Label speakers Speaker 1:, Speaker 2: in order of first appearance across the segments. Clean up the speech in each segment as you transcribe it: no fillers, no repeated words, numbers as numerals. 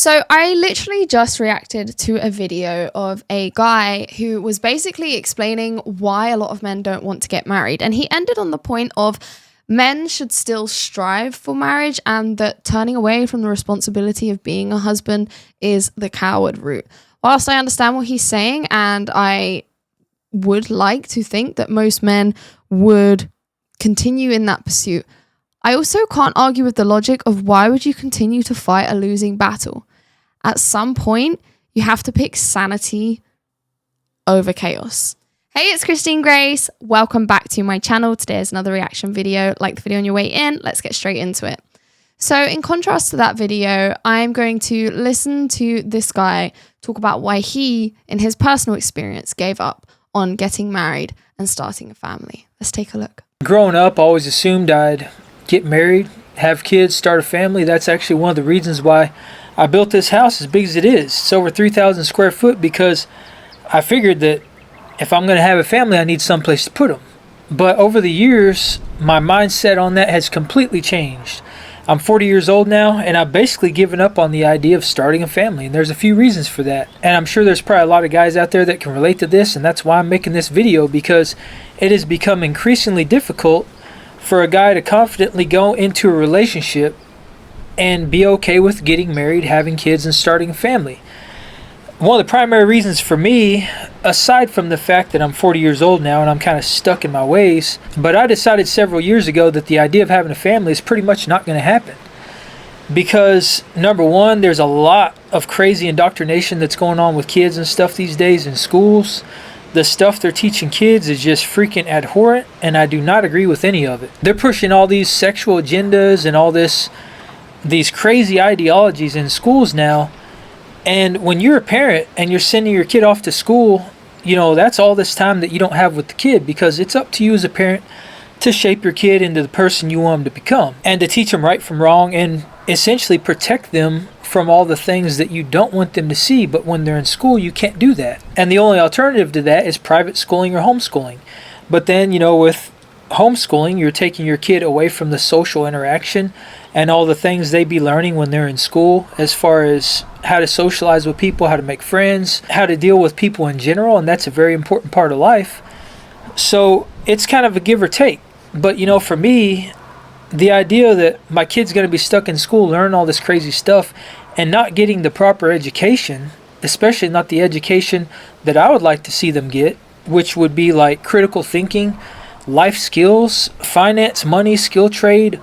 Speaker 1: So I literally just reacted to a video of a guy who was basically explaining why a lot of men don't want to get married. And he ended on the point of men should still strive for marriage and that turning away from the responsibility of being a husband is the coward route. Whilst I understand what he's saying, and I would like to think that most men would continue in that pursuit, I also can't argue with the logic of why would you continue to fight a losing battle? At some point, you have to pick sanity over chaos. Hey, it's Christine Grace. Welcome back to my channel. Today is another reaction video. Like the video on your way in. Let's get straight into it. So in contrast to that video, I'm going to listen to this guy talk about why he, in his personal experience, gave up on getting married and starting a family. Let's take a look.
Speaker 2: Growing up, I always assumed I'd get married, have kids, start a family. That's actually one of the reasons why I built this house as big as it is. It's over 3,000 square foot because I figured that if I'm going to have a family, I need someplace to put them. But over the years, my mindset on that has completely changed. I'm 40 years old now, and I've basically given up on the idea of starting a family. And there's a few reasons for that. And I'm sure there's probably a lot of guys out there that can relate to this, and that's why I'm making this video, because it has become increasingly difficult for a guy to confidently go into a relationship and be okay with getting married, having kids, and starting a family. One of the primary reasons for me, aside from the fact that I'm 40 years old now and I'm kind of stuck in my ways, but I decided several years ago that the idea of having a family is pretty much not going to happen. Because, number one, there's a lot of crazy indoctrination that's going on with kids and stuff these days in schools. The stuff they're teaching kids is just freaking abhorrent, and I do not agree with any of it. They're pushing all these sexual agendas and all these crazy ideologies in schools now. And when you're a parent and you're sending your kid off to school, you know, that's all this time that you don't have with the kid, because it's up to you as a parent to shape your kid into the person you want them to become and to teach them right from wrong and essentially protect them from all the things that you don't want them to see. But when they're in school, you can't do that. And the only alternative to that is private schooling or homeschooling. But then, you know, with homeschooling, you're taking your kid away from the social interaction and all the things they be learning when they're in school, as far as how to socialize with people, how to make friends, how to deal with people in general. And that's a very important part of life. So it's kind of a give or take. But, you know, for me, the idea that my kid's going to be stuck in school, learning all this crazy stuff and not getting the proper education, especially not the education that I would like to see them get, which would be like critical thinking, life skills, finance, money, skill trade,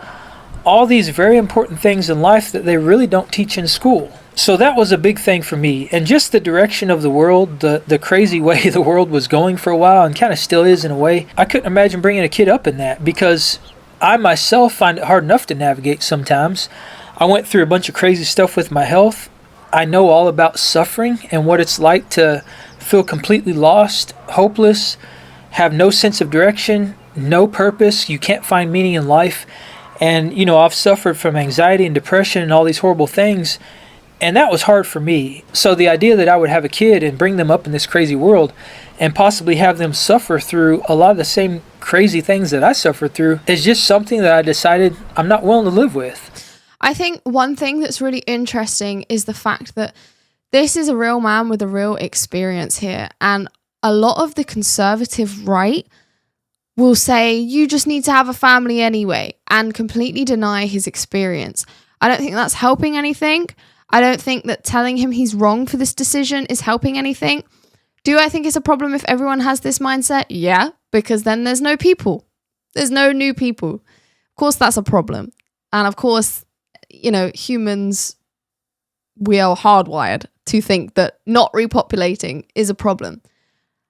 Speaker 2: all these very important things in life that they really don't teach in school. So that was a big thing for me. And just the direction of the world, the crazy way the world was going for a while, and kind of still is in a way, I couldn't imagine bringing a kid up in that, because I myself find it hard enough to navigate sometimes. I went through a bunch of crazy stuff with my health. I know all about suffering and what it's like to feel completely lost, hopeless, have no sense of direction, no purpose. You can't find meaning in life. And, you know, I've suffered from anxiety and depression and all these horrible things. And that was hard for me. So the idea that I would have a kid and bring them up in this crazy world and possibly have them suffer through a lot of the same crazy things that I suffered through is just something that I decided I'm not willing to live with.
Speaker 1: I think one thing that's really interesting is the fact that this is a real man with a real experience here. And a lot of the conservative right will say, you just need to have a family anyway, and completely deny his experience. I don't think that's helping anything. I don't think that telling him he's wrong for this decision is helping anything. Do I think it's a problem if everyone has this mindset? Yeah, because then there's no people. There's no new people. Of course, that's a problem. And of course, you know, humans, we are hardwired to think that not repopulating is a problem.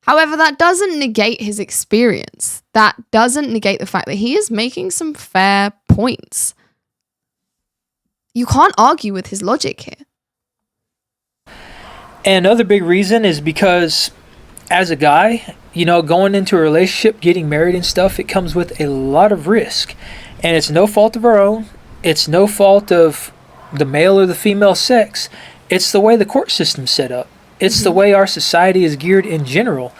Speaker 1: However, that doesn't negate his experience. That doesn't negate the fact that he is making some fair points. You can't argue with his logic here.
Speaker 2: And another big reason is because as a guy, you know, going into a relationship, getting married and stuff, it comes with a lot of risk. And it's no fault of our own. It's no fault of the male or the female sex. It's the way the court system's set up. It's the way our society is geared in general.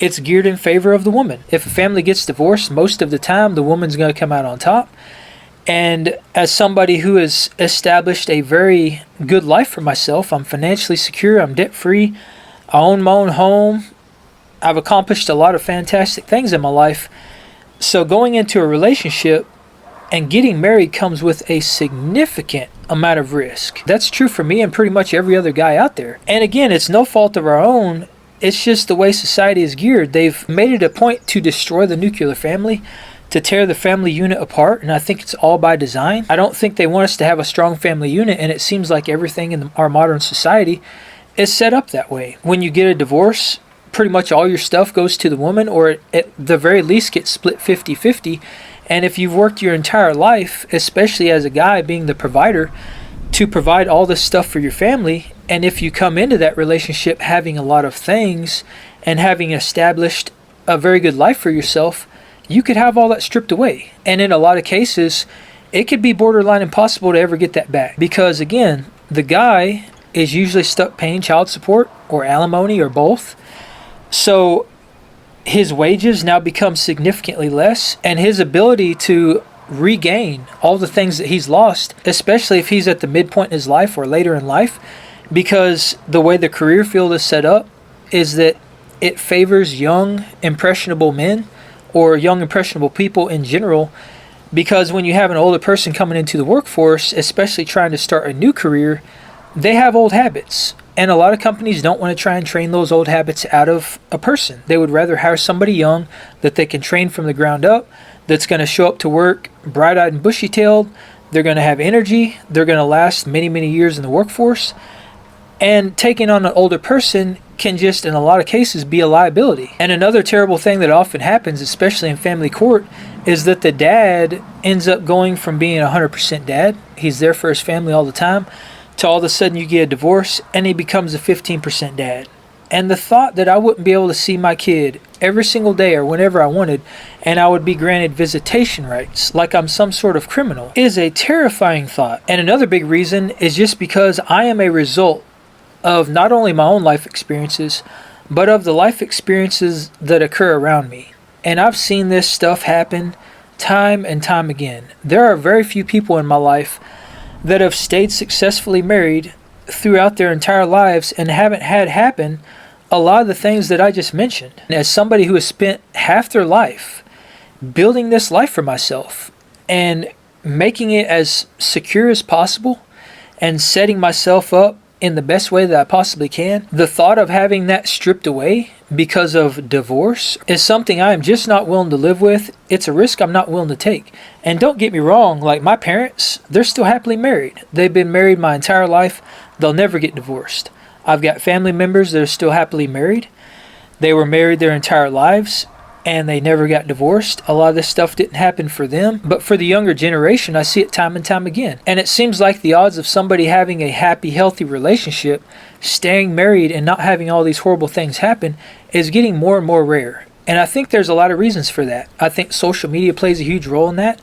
Speaker 2: It's geared in favor of the woman. If a family gets divorced, most of the time the woman's going to come out on top. And as somebody who has established a very good life for myself, I'm financially secure, I'm debt free, I own my own home, I've accomplished a lot of fantastic things in my life. So going into a relationship and getting married comes with a significant amount of risk. That's true for me and pretty much every other guy out there. And again, it's no fault of our own. It's just the way society is geared. They've made it a point to destroy the nuclear family, to tear the family unit apart, and I think it's all by design. I don't think they want us to have a strong family unit, and it seems like everything in our modern society is set up that way. When you get a divorce, pretty much all your stuff goes to the woman, or at the very least gets split 50-50. And if you've worked your entire life, especially as a guy being the provider, to provide all this stuff for your family, and if you come into that relationship having a lot of things and having established a very good life for yourself, you could have all that stripped away. And in a lot of cases, it could be borderline impossible to ever get that back. Because again, the guy is usually stuck paying child support or alimony or both. So his wages now become significantly less, and his ability to regain all the things that he's lost, especially if he's at the midpoint in his life or later in life, because the way the career field is set up is that it favors young, impressionable men or young, impressionable people in general. Because when you have an older person coming into the workforce, especially trying to start a new career, they have old habits. And a lot of companies don't want to try and train those old habits out of a person. They would rather hire somebody young that they can train from the ground up, that's going to show up to work bright-eyed and bushy-tailed. They're going to have energy. They're going to last many, many years in the workforce. And taking on an older person can just, in a lot of cases, be a liability. And another terrible thing that often happens, especially in family court, is that the dad ends up going from being 100% dad, he's there for his family all the time, to all of a sudden you get a divorce and he becomes a 15% dad. And the thought that I wouldn't be able to see my kid every single day or whenever I wanted, and I would be granted visitation rights like I'm some sort of criminal, is a terrifying thought. And another big reason is just because I am a result of not only my own life experiences, but of the life experiences that occur around me. And I've seen this stuff happen time and time again. There are very few people in my life that have stayed successfully married throughout their entire lives and haven't had happen a lot of the things that I just mentioned. And as somebody who has spent half their life building this life for myself and making it as secure as possible and setting myself up in the best way that I possibly can, the thought of having that stripped away because of divorce is something I am just not willing to live with. It's a risk I'm not willing to take. And don't get me wrong, like my parents, they're still happily married. They've been married my entire life. They'll never get divorced. I've got family members that are still happily married. They were married their entire lives and they never got divorced. A lot of this stuff didn't happen for them, but for the younger generation, I see it time and time again. And it seems like the odds of somebody having a happy, healthy relationship, staying married and not having all these horrible things happen is getting more and more rare. And I think there's a lot of reasons for that. I think social media plays a huge role in that.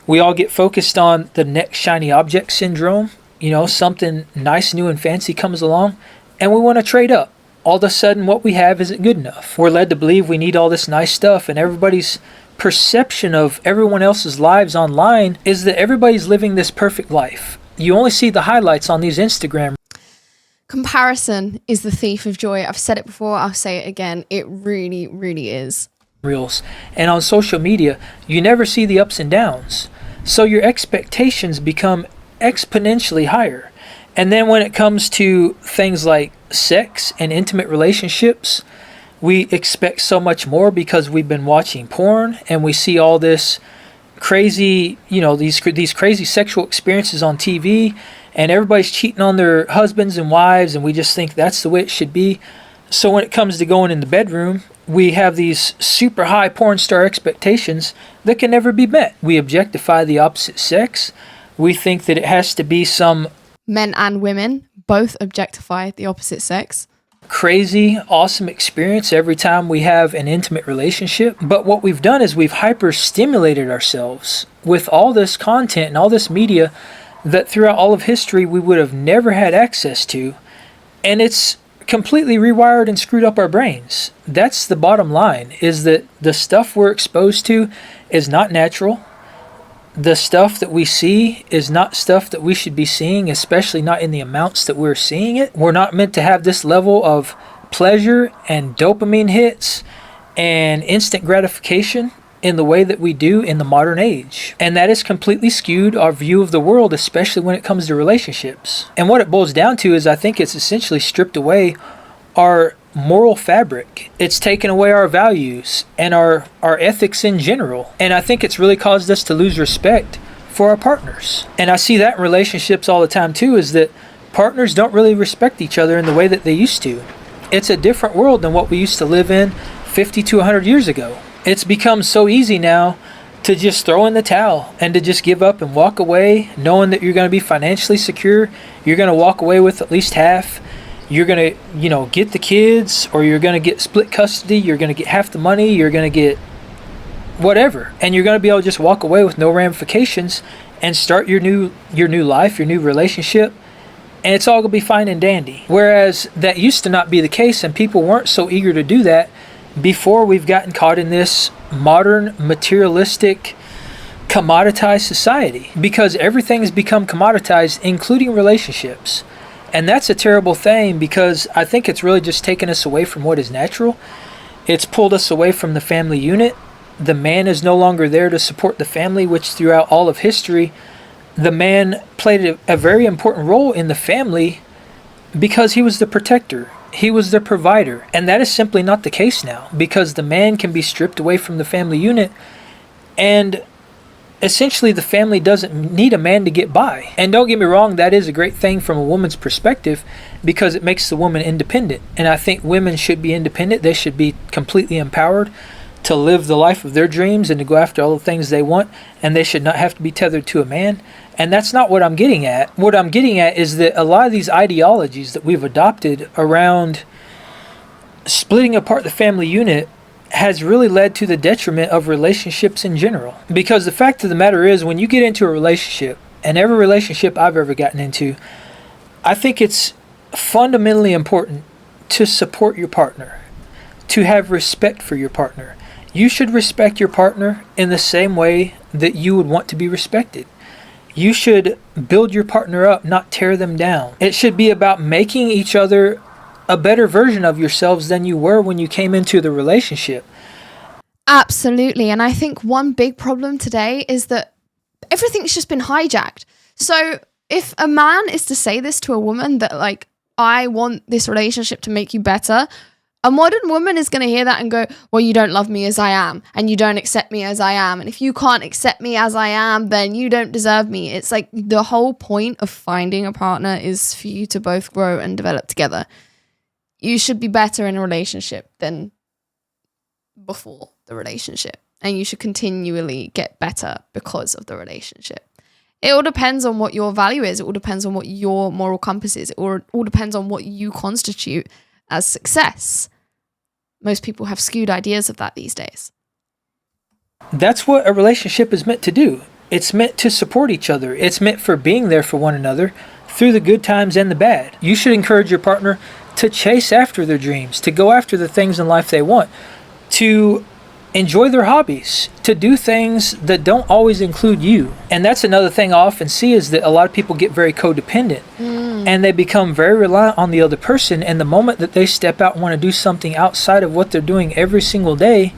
Speaker 2: We all get focused on the next shiny object syndrome. You know, something nice, new, and fancy comes along, and we want to trade up. All of a sudden, what we have isn't good enough. We're led to believe we need all this nice stuff, and everybody's perception of everyone else's lives online is that everybody's living this perfect life. You only see the highlights on these Instagram.
Speaker 1: Comparison is the thief of joy. I've said it before, I'll say it again. It really, really is.
Speaker 2: Reels. And on social media, you never see the ups and downs. So your expectations become exponentially higher. And then when it comes to things like sex and intimate relationships, we expect so much more because we've been watching porn and we see all this crazy, these crazy sexual experiences on TV, and everybody's cheating on their husbands and wives, and we just think that's the way it should be. So when it comes to going in the bedroom, we have these super high porn star expectations that can never be met. We objectify the opposite sex. We think that it has to be some
Speaker 1: men and women both objectify the opposite sex.
Speaker 2: Crazy, awesome experience every time we have an intimate relationship. But what we've done is we've hyper-stimulated ourselves with all this content and all this media that throughout all of history we would have never had access to. And it's completely rewired and screwed up our brains. That's the bottom line, is that the stuff we're exposed to is not natural. the stuff that we see is not stuff that we should be seeing, especially not in the amounts that we're seeing it. We're not meant to have this level of pleasure and dopamine hits and instant gratification in the way that we do in the modern age. And that has completely skewed our view of the world, especially when it comes to relationships. And what it boils down to is I think it's essentially stripped away our moral fabric. It's taken away our values and our ethics in general. And I think it's really caused us to lose respect for our partners. And I see that in relationships all the time too, is that partners don't really respect each other in the way that they used to. It's a different world than what we used to live in 50 to 100 years ago. It's become so easy now to just throw in the towel and to just give up and walk away, knowing that you're going to be financially secure. You're going to walk away with at least half. You're going to, get the kids, or you're going to get split custody. You're going to get half the money. You're going to get whatever. And you're going to be able to just walk away with no ramifications and start your new life, your new relationship. And it's all going to be fine and dandy. Whereas that used to not be the case, and people weren't so eager to do that before we've gotten caught in this modern, materialistic, commoditized society. Because everything's become commoditized, including relationships. And that's a terrible thing, because I think it's really just taken us away from what is natural. It's pulled us away from the family unit. The man is no longer there to support the family, which throughout all of history, the man played a very important role in the family because he was the protector. He was the provider. And that is simply not the case now, because the man can be stripped away from the family unit, and essentially the family doesn't need a man to get by. And don't get me wrong, that is a great thing from a woman's perspective, because it makes the woman independent. And I think women should be independent. They should be completely empowered to live the life of their dreams and to go after all the things they want, and they should not have to be tethered to a man. And that's not what I'm getting at. What I'm getting at is that a lot of these ideologies that we've adopted around splitting apart the family unit has really led to the detriment of relationships in general. Because the fact of the matter is, when you get into a relationship, and every relationship I've ever gotten into, I think it's fundamentally important to support your partner, to have respect for your partner. You should respect your partner in the same way that you would want to be respected. You should build your partner up, not tear them down. It should be about making each other a better version of yourselves than you were when you came into the relationship.
Speaker 1: Absolutely. And I think one big problem today is that everything's just been hijacked. So if a man is to say this to a woman that, like, I want this relationship to make you better, a modern woman is going to hear that and go, well, you don't love me as I am, and you don't accept me as I am. And if you can't accept me as I am, then you don't deserve me. It's like the whole point of finding a partner is for you to both grow and develop together. You should be better in a relationship than before the relationship. And you should continually get better because of the relationship. It all depends on what your value is. It all depends on what your moral compass is. It all depends on what you constitute as success. Most people have skewed ideas of that these days.
Speaker 2: That's what a relationship is meant to do. It's meant to support each other. It's meant for being there for one another through the good times and the bad. You should encourage your partner to chase after their dreams, to go after the things in life they want, to enjoy their hobbies, to do things that don't always include you. And that's another thing I often see, is that a lot of people get very codependent and they become very reliant on the other person. And the moment that they step out and want to do something outside of what they're doing every single day,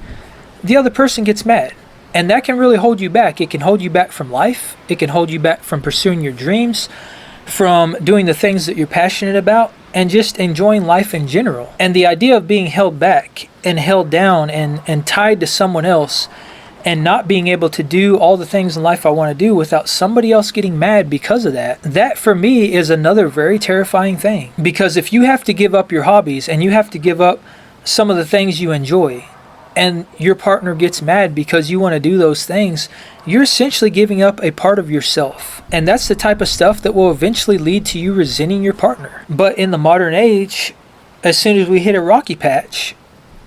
Speaker 2: the other person gets mad. And that can really hold you back. It can hold you back from life. It can hold you back from pursuing your dreams, from doing the things that you're passionate about, and just enjoying life in general. And the idea of being held back and held down and tied to someone else, and not being able to do all the things in life I want to do without somebody else getting mad because of that, that for me is another very terrifying thing. Because if you have to give up your hobbies and you have to give up some of the things you enjoy, and your partner gets mad because you want to do those things, you're essentially giving up a part of yourself. And that's the type of stuff that will eventually lead to you resenting your partner. But in the modern age, as soon as we hit a rocky patch,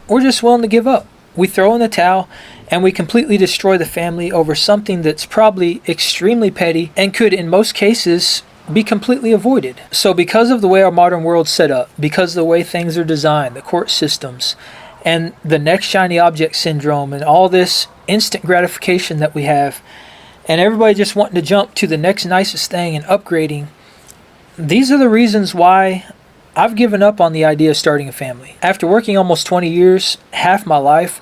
Speaker 2: we're just willing to give up. We throw in the towel and we completely destroy the family over something that's probably extremely petty and could, in most cases, be completely avoided. So because of the way our modern world's set up, because of the way things are designed, the court systems, and the next shiny object syndrome, and all this instant gratification that we have, and everybody just wanting to jump to the next nicest thing and upgrading. These are the reasons why I've given up on the idea of starting a family. After working almost 20 years, half my life,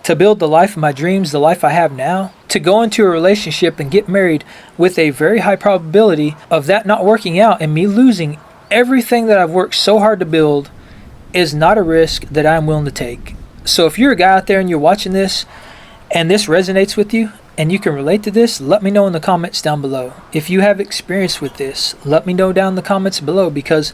Speaker 2: to build the life of my dreams, the life I have now, to go into a relationship and get married with a very high probability of that not working out and me losing everything that I've worked so hard to build is not a risk that I'm willing to take. So if you're a guy out there and you're watching this and this resonates with you and you can relate to this, let me know in the comments down below. If you have experience with this, let me know down in the comments below, because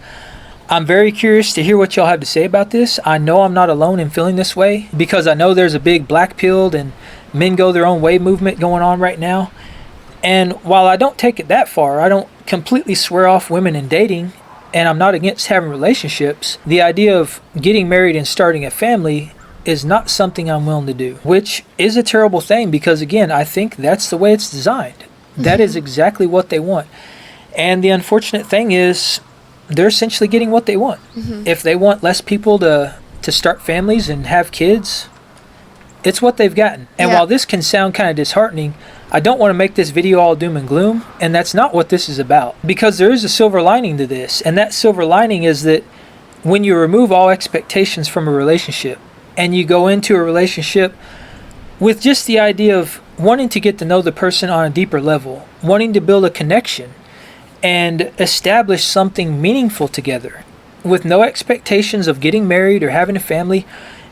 Speaker 2: I'm very curious to hear what y'all have to say about this. I know I'm not alone in feeling this way, because I know there's a big black-pilled and men go their own way movement going on right now. And while I don't take it that far, I don't completely swear off women and dating, and I'm not against having relationships, the idea of getting married and starting a family is not something I'm willing to do, which is a terrible thing, because again, I think that's the way it's designed. That is exactly what they want. And the unfortunate thing is, they're essentially getting what they want. If they want less people to start families and have kids, it's what they've gotten. And while this can sound kind of disheartening, I don't want to make this video all doom and gloom, and that's not what this is about, because there is a silver lining to this, and that silver lining is that when you remove all expectations from a relationship and you go into a relationship with just the idea of wanting to get to know the person on a deeper level, wanting to build a connection and establish something meaningful together with no expectations of getting married or having a family,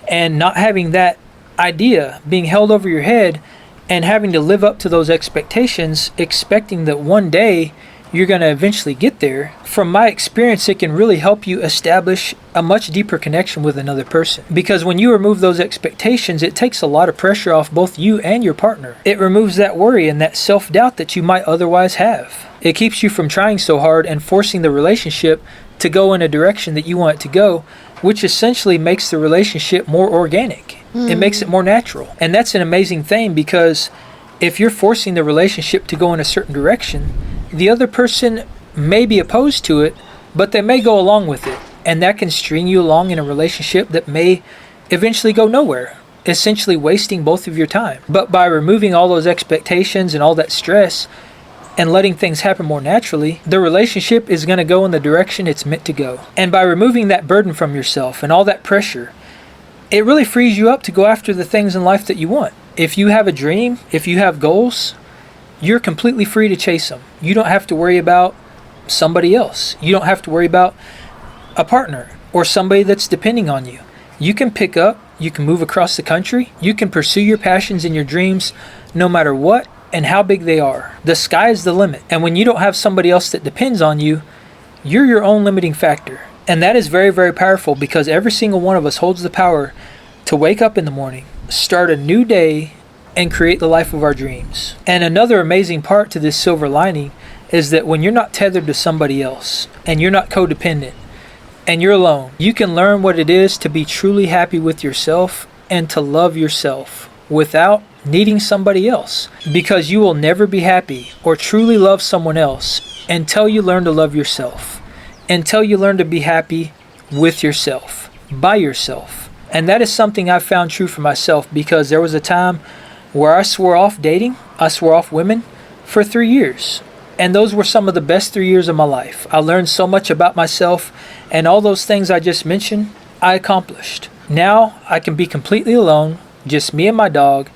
Speaker 2: and not having that idea being held over your head and having to live up to those expectations, expecting that one day you're going to eventually get there. From my experience, it can really help you establish a much deeper connection with another person, because when you remove those expectations, it takes a lot of pressure off both you and your partner. It removes that worry and that self-doubt that you might otherwise have. It keeps you from trying so hard and forcing the relationship to go in a direction that you want it to go, which essentially makes the relationship more organic. It makes it more natural. And that's an amazing thing, because if you're forcing the relationship to go in a certain direction, the other person may be opposed to it, but they may go along with it. And that can string you along in a relationship that may eventually go nowhere, essentially wasting both of your time. But by removing all those expectations and all that stress and letting things happen more naturally, the relationship is going to go in the direction it's meant to go. And by removing that burden from yourself and all that pressure, it really frees you up to go after the things in life that you want. If you have a dream, if you have goals, you're completely free to chase them. You don't have to worry about somebody else. You don't have to worry about a partner or somebody that's depending on you. You can pick up, you can move across the country, you can pursue your passions and your dreams no matter what and how big they are. The sky is the limit. And when you don't have somebody else that depends on you, you're your own limiting factor. And that is very, very powerful, because every single one of us holds the power to wake up in the morning, start a new day, and create the life of our dreams. And another amazing part to this silver lining is that when you're not tethered to somebody else and you're not codependent and you're alone, you can learn what it is to be truly happy with yourself and to love yourself without needing somebody else, because you will never be happy or truly love someone else until you learn to love yourself, until you learn to be happy with yourself, by yourself. And that is something I've found true for myself, because there was a time where I swore off dating, I swore off women for 3 years. And those were some of the best 3 years of my life. I learned so much about myself, and all those things I just mentioned, I accomplished. Now I can be completely alone, just me and my dog,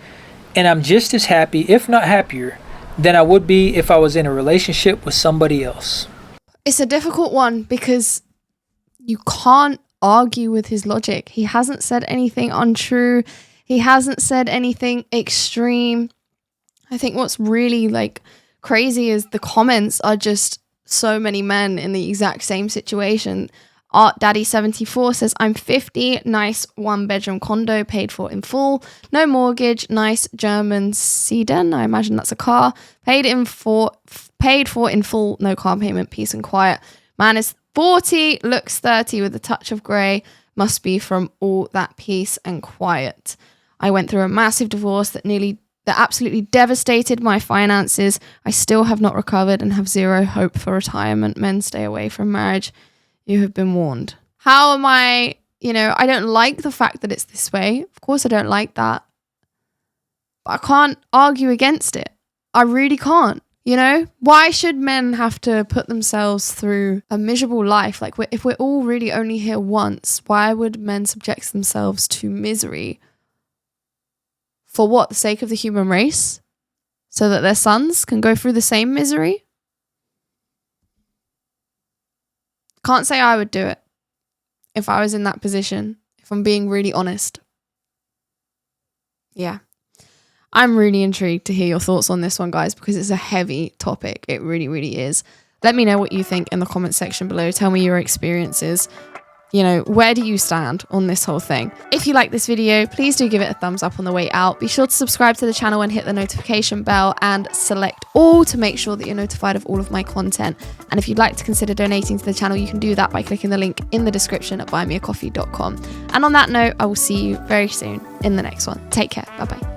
Speaker 2: and I'm just as happy, if not happier, than I would be if I was in a relationship with somebody else.
Speaker 1: It's a difficult one, because you can't argue with his logic. He hasn't said anything untrue. He hasn't said anything extreme. I think what's really crazy is the comments are just so many men in the exact same situation. Art Daddy 74 says, I'm 50, nice 1-bedroom condo paid for in full, no mortgage, nice German sedan, I imagine that's a car, paid for in full, no car payment, peace and quiet. Man is 40, looks 30 with a touch of grey, must be from all that peace and quiet. I went through a massive divorce that absolutely devastated my finances. I still have not recovered and have zero hope for retirement. Men, stay away from marriage. You have been warned. How am I, I don't like the fact that it's this way. Of course I don't like that. But I can't argue against it. I really can't. You know, why should men have to put themselves through a miserable life? Like, if we're all really only here once, why would men subject themselves to misery? For what? The sake of the human race? So that their sons can go through the same misery? Can't say I would do it if I was in that position, if I'm being really honest. Yeah. I'm really intrigued to hear your thoughts on this one, guys, because it's a heavy topic. It really, really is. Let me know what you think in the comment section below. Tell me your experiences. You know, where do you stand on this whole thing? If you like this video, please do give it a thumbs up on the way out. Be sure to subscribe to the channel and hit the notification bell and select all to make sure that you're notified of all of my content. And if you'd like to consider donating to the channel, you can do that by clicking the link in the description at buymeacoffee.com. And on that note, I will see you very soon in the next one. Take care. Bye-bye.